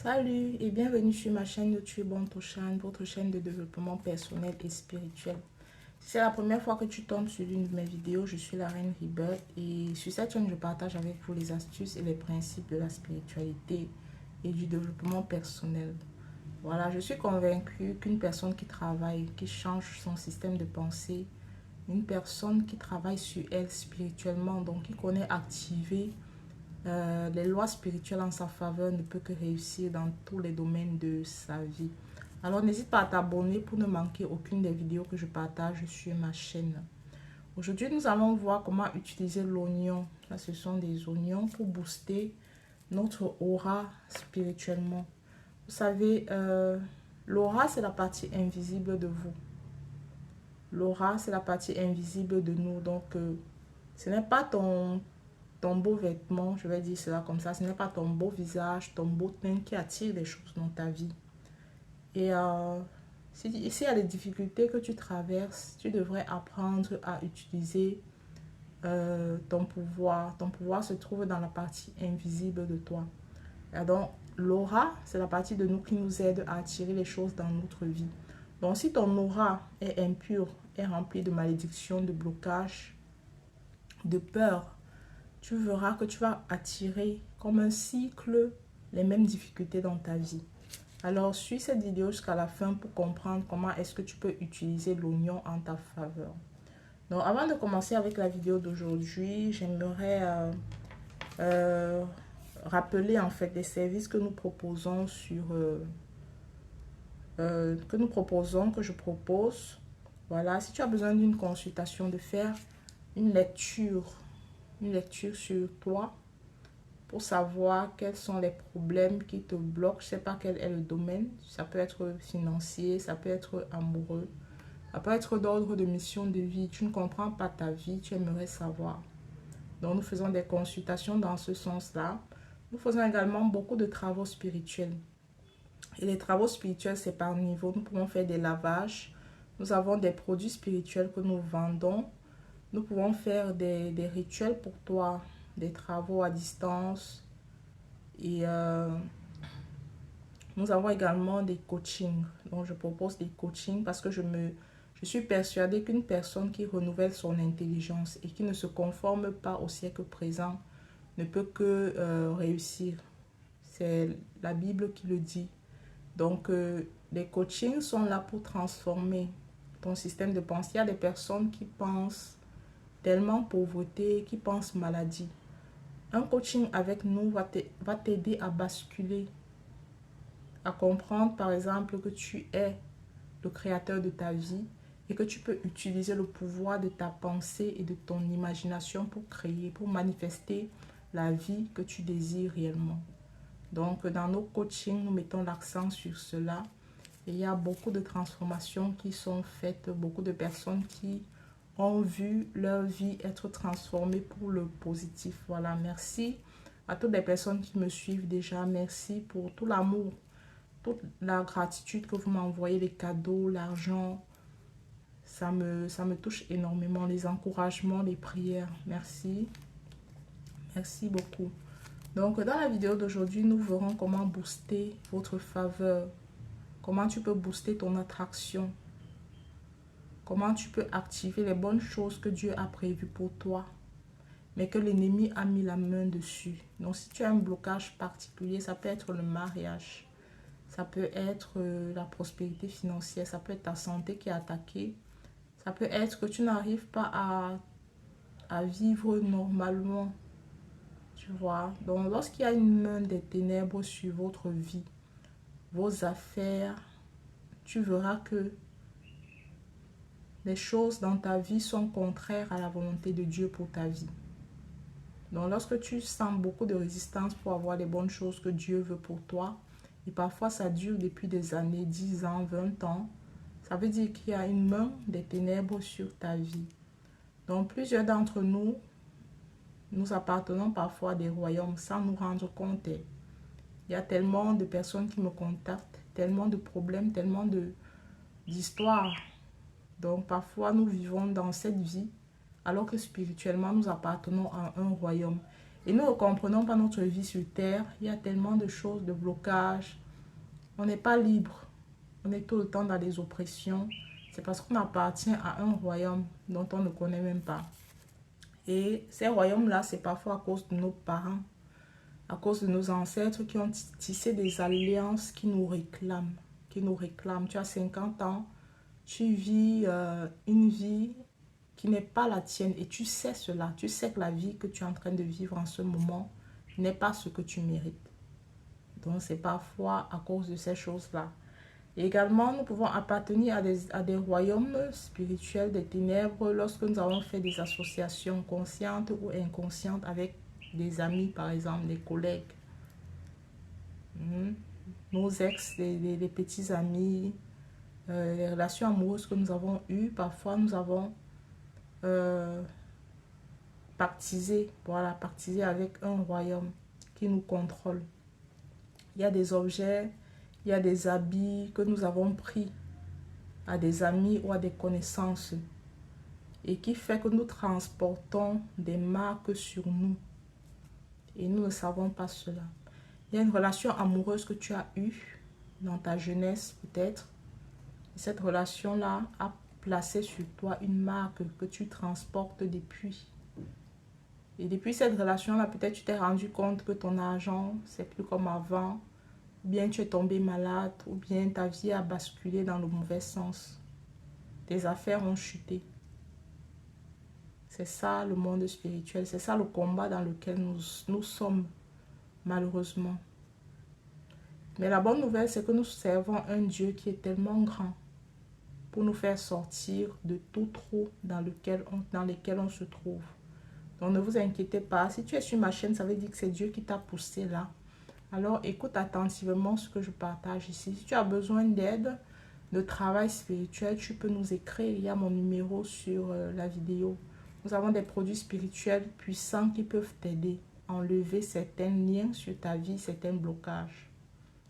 Salut et bienvenue sur ma chaîne YouTube Bontochan, votre chaîne de développement personnel et spirituel. Si c'est la première fois que tu tombes sur l'une de mes vidéos, je suis la Reine Rebirth et sur cette chaîne, je partage avec vous les astuces et les principes de la spiritualité et du développement personnel. Voilà, je suis convaincue qu'une personne qui travaille, qui change son système de pensée, une personne qui travaille sur elle spirituellement, donc qui connaît activer les lois spirituelles en sa faveur, ne peut que réussir dans tous les domaines de sa vie. Alors n'hésite pas à t'abonner pour ne manquer aucune des vidéos que je partage sur ma chaîne. Aujourd'hui, nous allons voir comment utiliser l'oignon. Là, ce sont des oignons pour booster notre aura spirituellement. Vous savez, l'aura, c'est la partie invisible de vous. L'aura, c'est la partie invisible de nous. Donc, ce n'est pas ton beau vêtement, je vais dire cela comme ça, ce n'est pas ton beau visage, ton beau teint qui attire des choses dans ta vie. Et s'il y a des difficultés que tu traverses, tu devrais apprendre à utiliser ton pouvoir. Ton pouvoir se trouve dans la partie invisible de toi. Et donc, l'aura, c'est la partie de nous qui nous aide à attirer les choses dans notre vie. Donc, si ton aura est impure, est remplie de malédictions, de blocages, de peur, tu verras que tu vas attirer comme un cycle les mêmes difficultés dans ta vie. Alors, suis cette vidéo jusqu'à la fin pour comprendre comment est-ce que tu peux utiliser l'oignon en ta faveur. Donc, avant de commencer avec la vidéo d'aujourd'hui, j'aimerais rappeler en fait les services que nous proposons que je propose. Voilà, si tu as besoin d'une consultation, de faire une lecture sur toi pour savoir quels sont les problèmes qui te bloquent. Je ne sais pas quel est le domaine. Ça peut être financier, ça peut être amoureux, ça peut être d'ordre de mission de vie. Tu ne comprends pas ta vie, tu aimerais savoir. Donc, nous faisons des consultations dans ce sens-là. Nous faisons également beaucoup de travaux spirituels. Et les travaux spirituels, c'est par niveau. Nous pouvons faire des lavages. Nous avons des produits spirituels que nous vendons. Nous pouvons faire des rituels pour toi, des travaux à distance. Et nous avons également des coachings. Donc, je propose des coachings parce que je suis persuadée qu'une personne qui renouvelle son intelligence et qui ne se conforme pas au siècle présent ne peut que réussir. C'est la Bible qui le dit. Donc, les coachings sont là pour transformer ton système de pensée. Il y a des personnes qui pensent tellement pauvreté, qui pensent maladie. Un coaching avec nous va t'aider à basculer, à comprendre par exemple que tu es le créateur de ta vie et que tu peux utiliser le pouvoir de ta pensée et de ton imagination pour créer, pour manifester la vie que tu désires réellement. Donc, dans nos coachings, nous mettons l'accent sur cela. Et il y a beaucoup de transformations qui sont faites, beaucoup de personnes qui ont vu leur vie être transformée pour le positif. Voilà, merci à toutes les personnes qui me suivent déjà. Merci pour tout l'amour, toute la gratitude que vous m'envoyez, les cadeaux, l'argent. Ça me touche énormément, les encouragements, les prières. Merci. Merci beaucoup. Donc, dans la vidéo d'aujourd'hui, nous verrons comment booster votre faveur. Comment tu peux booster ton attraction. Comment tu peux activer les bonnes choses que Dieu a prévues pour toi, mais que l'ennemi a mis la main dessus. Donc, si tu as un blocage particulier, ça peut être le mariage, ça peut être la prospérité financière, ça peut être ta santé qui est attaquée, ça peut être que tu n'arrives pas à vivre normalement, tu vois. Donc, lorsqu'il y a une main des ténèbres sur votre vie, vos affaires, tu verras que les choses dans ta vie sont contraires à la volonté de Dieu pour ta vie. Donc, lorsque tu sens beaucoup de résistance pour avoir les bonnes choses que Dieu veut pour toi, et parfois ça dure depuis des années, 10 ans, 20 ans, ça veut dire qu'il y a une main des ténèbres sur ta vie. Donc, plusieurs d'entre nous, nous appartenons parfois à des royaumes sans nous rendre compte. Il y a tellement de personnes qui me contactent, tellement de problèmes, tellement d'histoires. Donc, parfois, nous vivons dans cette vie alors que spirituellement, nous appartenons à un royaume. Et nous ne comprenons pas notre vie sur terre. Il y a tellement de choses, de blocages. On n'est pas libre. On est tout le temps dans des oppressions. C'est parce qu'on appartient à un royaume dont on ne connaît même pas. Et ces royaumes-là, c'est parfois à cause de nos parents, à cause de nos ancêtres qui ont tissé des alliances qui nous réclament. Tu as 50 ans, tu vis une vie qui n'est pas la tienne et tu sais cela. Tu sais que la vie que tu es en train de vivre en ce moment n'est pas ce que tu mérites. Donc c'est parfois à cause de ces choses-là. Et également, nous pouvons appartenir à des royaumes spirituels des ténèbres lorsque nous avons fait des associations conscientes ou inconscientes avec des amis, par exemple, des collègues, nos ex, les petits amis, les relations amoureuses que nous avons eues. Parfois, nous avons pactisé avec un royaume qui nous contrôle. Il y a des objets, il y a des habits que nous avons pris à des amis ou à des connaissances et qui fait que nous transportons des marques sur nous et nous ne savons pas cela. Il y a une relation amoureuse que tu as eue dans ta jeunesse peut-être. Cette relation-là a placé sur toi une marque que tu transportes depuis. Et depuis cette relation-là, peut-être tu t'es rendu compte que ton argent, c'est plus comme avant, ou bien tu es tombé malade, ou bien ta vie a basculé dans le mauvais sens. Tes affaires ont chuté. C'est ça le monde spirituel, c'est ça le combat dans lequel nous sommes, malheureusement. Mais la bonne nouvelle, c'est que nous servons un Dieu qui est tellement grand pour nous faire sortir de tout trou dans lequel on se trouve. Donc ne vous inquiétez pas, si tu es sur ma chaîne, ça veut dire que c'est Dieu qui t'a poussé là. Alors écoute attentivement ce que je partage ici. Si tu as besoin d'aide, de travail spirituel, tu peux nous écrire. Il y a mon numéro sur la vidéo. Nous avons des produits spirituels puissants qui peuvent t'aider à enlever certains liens sur ta vie, certains blocages,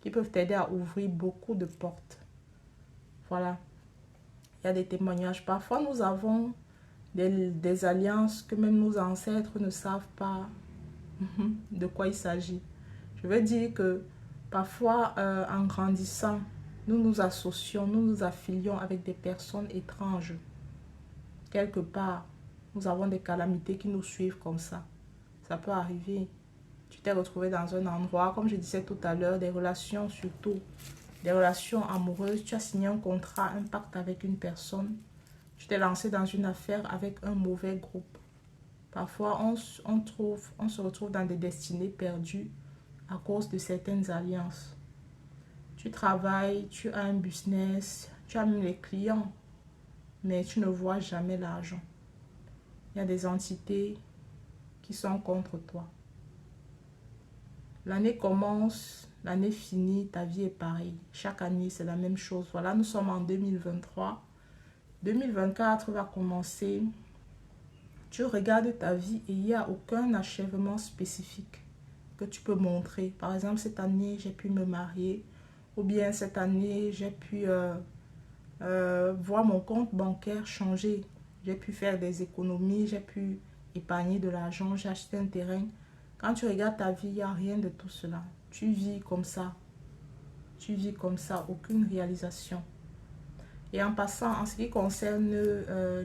qui peuvent t'aider à ouvrir beaucoup de portes. Voilà. Il y a des témoignages. Parfois, nous avons des alliances que même nos ancêtres ne savent pas de quoi il s'agit. Je veux dire que parfois, en grandissant, nous nous associons, nous nous affilions avec des personnes étranges. Quelque part, nous avons des calamités qui nous suivent comme ça. Ça peut arriver. Tu t'es retrouvé dans un endroit, comme je disais tout à l'heure, des relations surtout, des relations amoureuses. Tu as signé un contrat, un pacte avec une personne. Tu t'es lancé dans une affaire avec un mauvais groupe. Parfois, on se retrouve dans des destinées perdues à cause de certaines alliances. Tu travailles, tu as un business, tu as même les clients, mais tu ne vois jamais l'argent. Il y a des entités qui sont contre toi. L'année commence, l'année finit, ta vie est pareille. Chaque année, c'est la même chose. Voilà, nous sommes en 2023. 2024 va commencer. Tu regardes ta vie et il n'y a aucun achèvement spécifique que tu peux montrer. Par exemple, cette année, j'ai pu me marier. Ou bien cette année, j'ai pu voir mon compte bancaire changer. J'ai pu faire des économies, j'ai pu épargner de l'argent, j'ai acheté un terrain. Quand tu regardes ta vie, il n'y a rien de tout cela. Tu vis comme ça. Tu vis comme ça, aucune réalisation. Et en passant, en ce qui concerne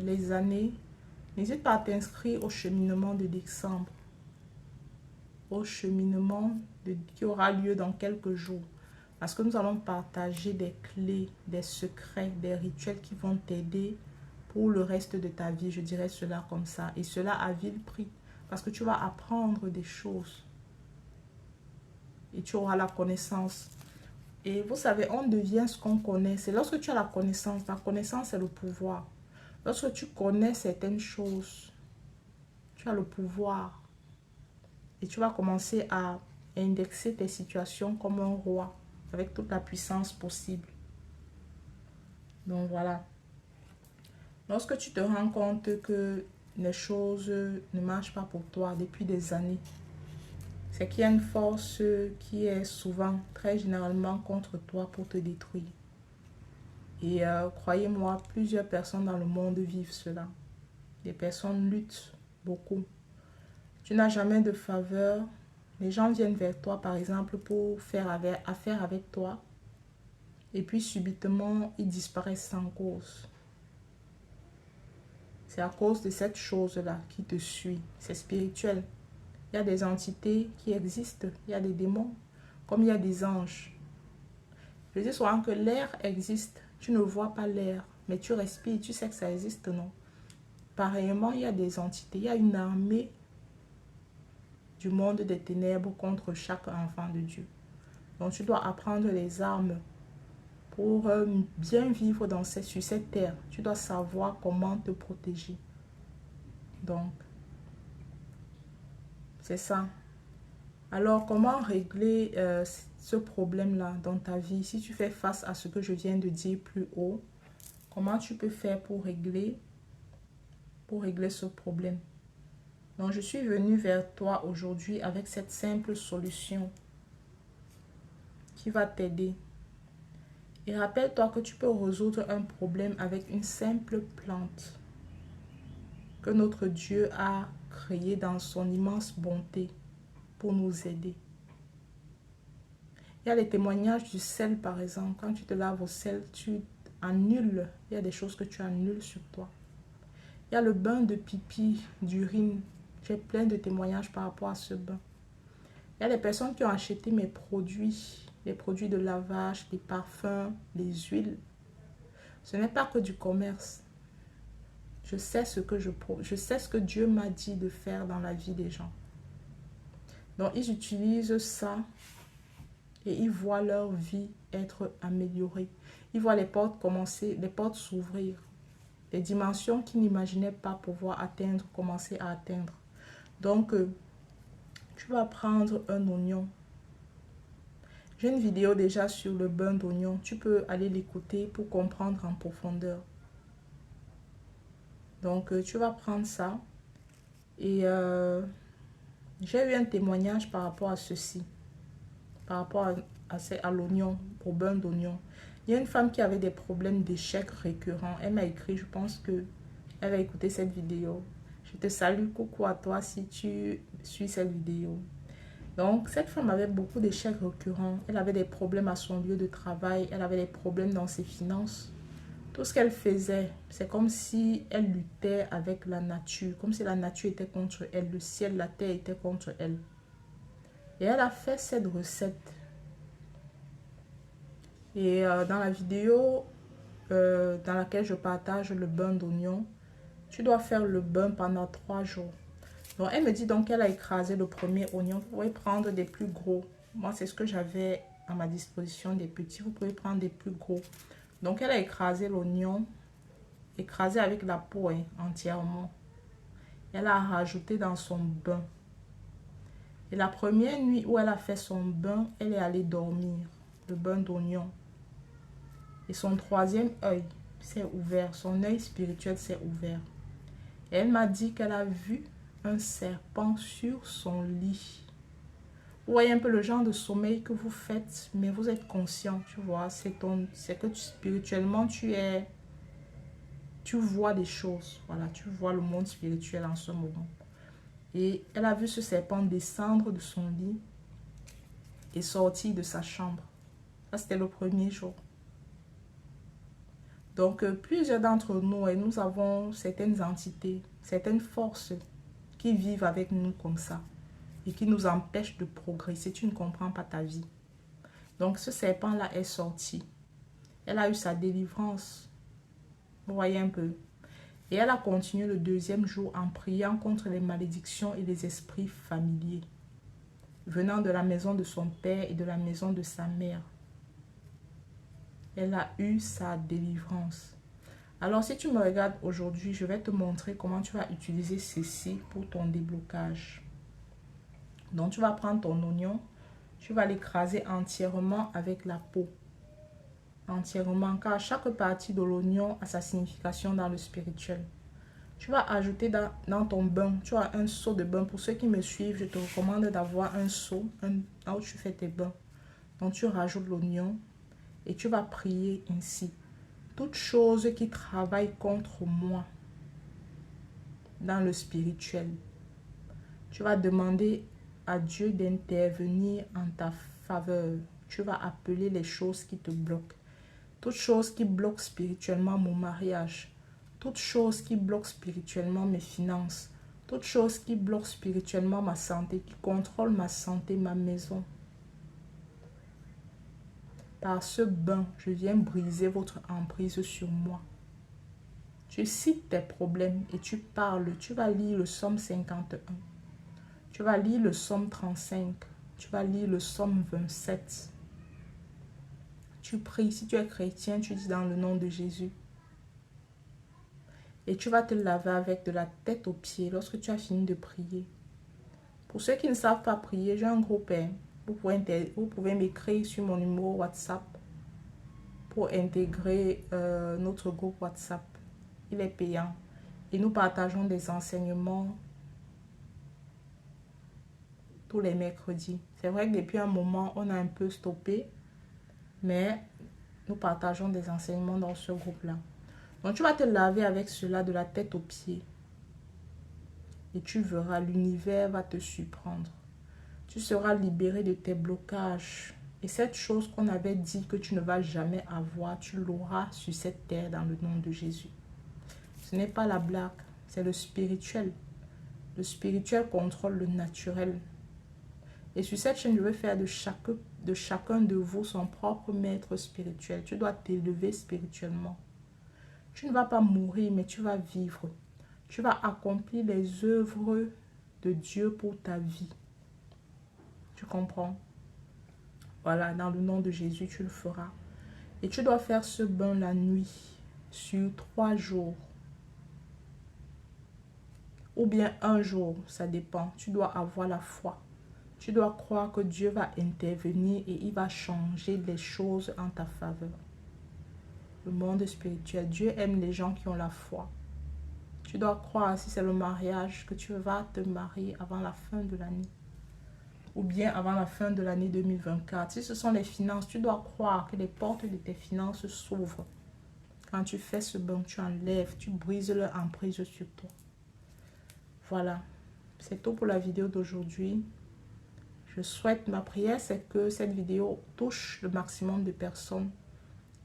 les années, n'hésite pas à t'inscrire au cheminement de décembre. Au cheminement qui aura lieu dans quelques jours. Parce que nous allons partager des clés, des secrets, des rituels qui vont t'aider pour le reste de ta vie. Je dirais cela comme ça. Et cela à vil prix. Parce que tu vas apprendre des choses. Et tu auras la connaissance. Et vous savez, on devient ce qu'on connaît. C'est lorsque tu as la connaissance. La connaissance, c'est le pouvoir. Lorsque tu connais certaines choses, tu as le pouvoir. Et tu vas commencer à indexer tes situations comme un roi, avec toute la puissance possible. Donc voilà. Lorsque tu te rends compte que les choses ne marchent pas pour toi depuis des années, c'est qu'il y a une force qui est souvent, très généralement contre toi pour te détruire. Et croyez-moi, plusieurs personnes dans le monde vivent cela. Des personnes luttent beaucoup. Tu n'as jamais de faveur. Les gens viennent vers toi, par exemple, pour faire affaire avec toi. Et puis, subitement, ils disparaissent sans cause. C'est à cause de cette chose-là qui te suit. C'est spirituel. Il y a des entités qui existent. Il y a des démons. Comme il y a des anges. Je dis souvent que l'air existe. Tu ne vois pas l'air. Mais tu respires. Tu sais que ça existe, non? Pareillement, il y a des entités. Il y a une armée du monde des ténèbres contre chaque enfant de Dieu. Donc, tu dois apprendre les armes pour bien vivre sur cette terre. Tu dois savoir comment te protéger. Donc, c'est ça. Alors, comment régler ce problème-là dans ta vie? Si tu fais face à ce que je viens de dire plus haut, comment tu peux faire pour régler ce problème? Donc, je suis venue vers toi aujourd'hui avec cette simple solution qui va t'aider. Et rappelle-toi que tu peux résoudre un problème avec une simple plante que notre Dieu a créée dans son immense bonté pour nous aider. Il y a les témoignages du sel, par exemple. Quand tu te laves au sel, tu annules. Il y a des choses que tu annules sur toi. Il y a le bain de pipi, d'urine. J'ai plein de témoignages par rapport à ce bain. Il y a des personnes qui ont acheté mes produits, les produits de lavage, les parfums, les huiles. Ce n'est pas que du commerce. Je sais ce que Dieu m'a dit de faire dans la vie des gens. Donc, ils utilisent ça et ils voient leur vie être améliorée. Ils voient les portes s'ouvrir. Les dimensions qu'ils n'imaginaient pas pouvoir atteindre, commencer à atteindre. Donc, tu vas prendre un oignon. J'ai une vidéo déjà sur le bain d'oignon. Tu peux aller l'écouter pour comprendre en profondeur. Donc, tu vas prendre ça. Et j'ai eu un témoignage par rapport à ceci. Par rapport à l'oignon, au bain d'oignon. Il y a une femme qui avait des problèmes d'échecs récurrents. Elle m'a écrit, je pense que elle va écouter cette vidéo. Je te salue, coucou à toi si tu suis cette vidéo. Donc, cette femme avait beaucoup d'échecs récurrents. Elle avait des problèmes à son lieu de travail. Elle avait des problèmes dans ses finances. Tout ce qu'elle faisait, c'est comme si elle luttait avec la nature. Comme si la nature était contre elle. Le ciel, la terre était contre elle. Et elle a fait cette recette. Et dans la vidéo dans laquelle je partage le bain d'oignon, tu dois faire le bain pendant 3 jours. Donc, elle me dit donc qu'elle a écrasé le premier oignon. Vous pouvez prendre des plus gros. Moi, c'est ce que j'avais à ma disposition, des petits. Vous pouvez prendre des plus gros. Donc, elle a écrasé l'oignon, écrasé avec la peau entièrement. Elle a rajouté dans son bain. Et la première nuit où elle a fait son bain, elle est allée dormir. Le bain d'oignon. Et son troisième œil s'est ouvert. Son œil spirituel s'est ouvert. Et elle m'a dit qu'elle a vu un serpent sur son lit. Vous voyez un peu le genre de sommeil que vous faites, mais vous êtes conscient, tu vois. C'est que spirituellement, tu vois des choses. Voilà, tu vois le monde spirituel en ce moment. Et elle a vu ce serpent descendre de son lit et sortir de sa chambre. Ça, c'était le premier jour. Donc, plusieurs d'entre nous, et nous avons certaines entités, certaines forces qui vivent avec nous comme ça et qui nous empêchent de progresser. Tu ne comprends pas ta vie. Donc, ce serpent-là est sorti. Elle a eu sa délivrance. Vous voyez un peu. Et elle a continué le deuxième jour en priant contre les malédictions et les esprits familiers venant de la maison de son père et de la maison de sa mère. Elle a eu sa délivrance. Alors, si tu me regardes aujourd'hui, je vais te montrer comment tu vas utiliser ceci pour ton déblocage. Donc, tu vas prendre ton oignon, tu vas l'écraser entièrement avec la peau. Entièrement, car chaque partie de l'oignon a sa signification dans le spirituel. Tu vas ajouter dans ton bain, tu as un seau de bain. Pour ceux qui me suivent, je te recommande d'avoir un seau, là où tu fais tes bains. Donc, tu rajoutes l'oignon et tu vas prier ainsi. Toute chose qui travaille contre moi dans le spirituel, Tu vas demander à Dieu d'intervenir en ta faveur. Tu vas appeler les choses qui te bloquent. Toute chose qui bloque spirituellement mon mariage. Toute chose qui bloque spirituellement mes finances. Toute chose qui bloque spirituellement ma santé, qui contrôle ma santé, ma maison. Par ce bain, je viens briser votre emprise sur moi. Tu cites tes problèmes et tu parles. Tu vas lire le psaume 51. Tu vas lire le psaume 35. Tu vas lire le psaume 27. Tu pries. Si tu es chrétien, tu dis dans le nom de Jésus. Et tu vas te laver avec de la tête aux pieds lorsque tu as fini de prier. Pour ceux qui ne savent pas prier, j'ai un groupe. Vous pouvez m'écrire sur mon numéro WhatsApp pour intégrer notre groupe WhatsApp. Il est payant. Et nous partageons des enseignements tous les mercredis. C'est vrai que depuis un moment, on a un peu stoppé. Mais nous partageons des enseignements dans ce groupe-là. Donc, tu vas te laver avec cela de la tête aux pieds. Et tu verras, l'univers va te surprendre. Tu seras libéré de tes blocages. Et cette chose qu'on avait dit que tu ne vas jamais avoir, tu l'auras sur cette terre dans le nom de Jésus. Ce n'est pas la blague, c'est le spirituel. Le spirituel contrôle le naturel. Et sur cette chaîne, je vais faire de chacun de vous son propre maître spirituel. Tu dois t'élever spirituellement. Tu ne vas pas mourir, mais tu vas vivre. Tu vas accomplir les œuvres de Dieu pour ta vie. Tu comprends? Voilà, dans le nom de Jésus, tu le feras. Et tu dois faire ce bain la nuit, sur 3 jours. Ou bien un jour, ça dépend. Tu dois avoir la foi. Tu dois croire que Dieu va intervenir et il va changer les choses en ta faveur. Le monde spirituel, Dieu aime les gens qui ont la foi. Tu dois croire, si c'est le mariage, que tu vas te marier avant la fin de l'année. Ou bien avant la fin de l'année 2024. Si ce sont les finances, tu dois croire que les portes de tes finances s'ouvrent. Quand tu fais ce bain, tu enlèves, tu brises leur emprise sur toi. Voilà. C'est tout pour la vidéo d'aujourd'hui. Je souhaite, ma prière, c'est que cette vidéo touche le maximum de personnes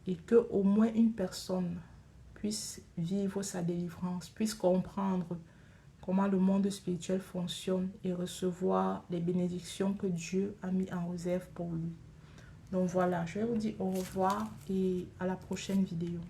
et que au moins une personne puisse vivre sa délivrance, puisse comprendre comment le monde spirituel fonctionne et recevoir les bénédictions que Dieu a mis en réserve pour lui. Donc voilà, je vais vous dire au revoir et à la prochaine vidéo.